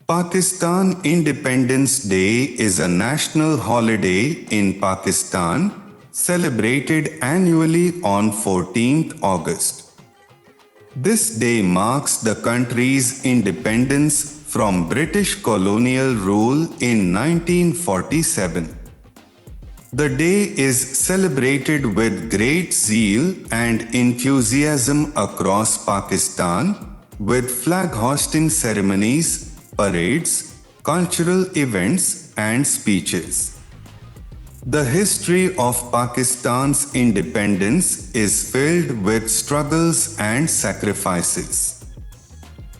Pakistan Independence Day is a national holiday in Pakistan, celebrated annually on 14th August. This day marks the country's independence from British colonial rule in 1947. The day is celebrated with great zeal and enthusiasm across Pakistan, with flag-hoisting ceremonies, parades, cultural events, and speeches. The history of Pakistan's independence is filled with struggles and sacrifices.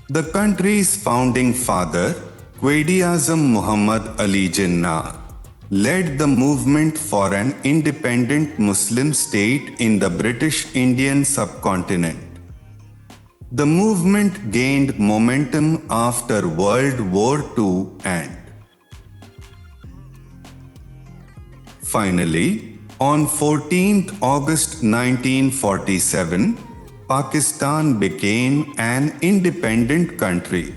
The country's founding father, Quaid-e-Azam Muhammad Ali Jinnah, led the movement for an independent Muslim state in the British Indian subcontinent. The movement gained momentum after World War II and finally, on 14th August 1947, Pakistan became an independent country.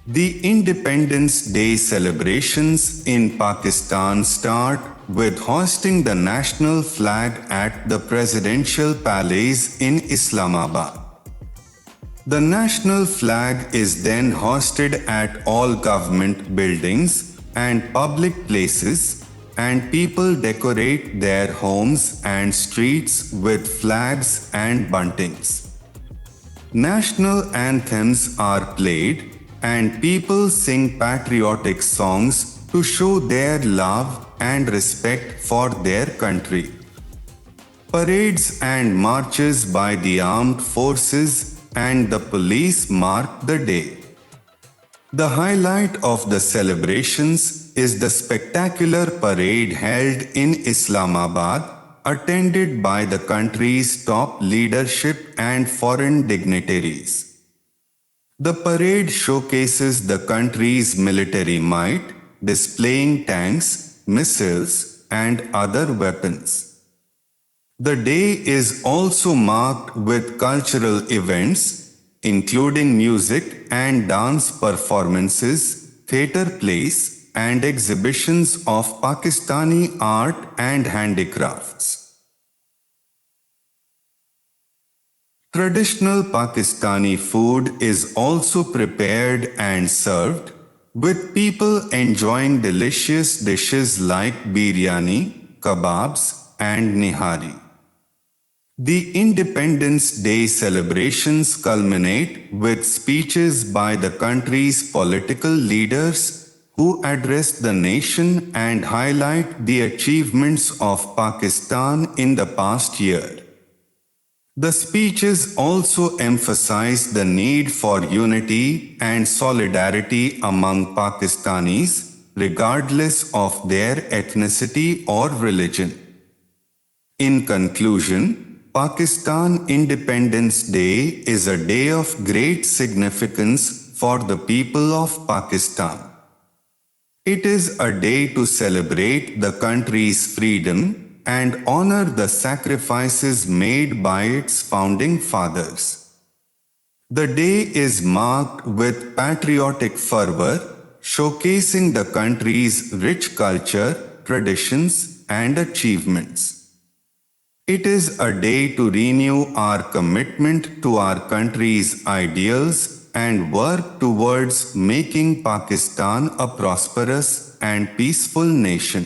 The Independence Day celebrations in Pakistan start with hoisting the national flag at the Presidential Palace in Islamabad. The national flag is then hoisted at all government buildings and public places, and people decorate their homes and streets with flags and buntings. National anthems are played, and people sing patriotic songs to show their love and respect for their country. Parades and marches by the armed forces and the police mark the day. The highlight of the celebrations is the spectacular parade held in Islamabad, attended by the country's top leadership and foreign dignitaries. The parade showcases the country's military might, displaying tanks, missiles, and other weapons. The day is also marked with cultural events, including music and dance performances, theatre plays, and exhibitions of Pakistani art and handicrafts. Traditional Pakistani food is also prepared and served, with people enjoying delicious dishes like biryani, kebabs, and nihari. The Independence Day celebrations culminate with speeches by the country's political leaders who address the nation and highlight the achievements of Pakistan in the past year. The speeches also emphasize the need for unity and solidarity among Pakistanis, regardless of their ethnicity or religion. In conclusion, Pakistan Independence Day is a day of great significance for the people of Pakistan. It is a day to celebrate the country's freedom and honor the sacrifices made by its founding fathers. The day is marked with patriotic fervor, showcasing the country's rich culture, traditions, and achievements. It is a day to renew our commitment to our country's ideals and work towards making Pakistan a prosperous and peaceful nation.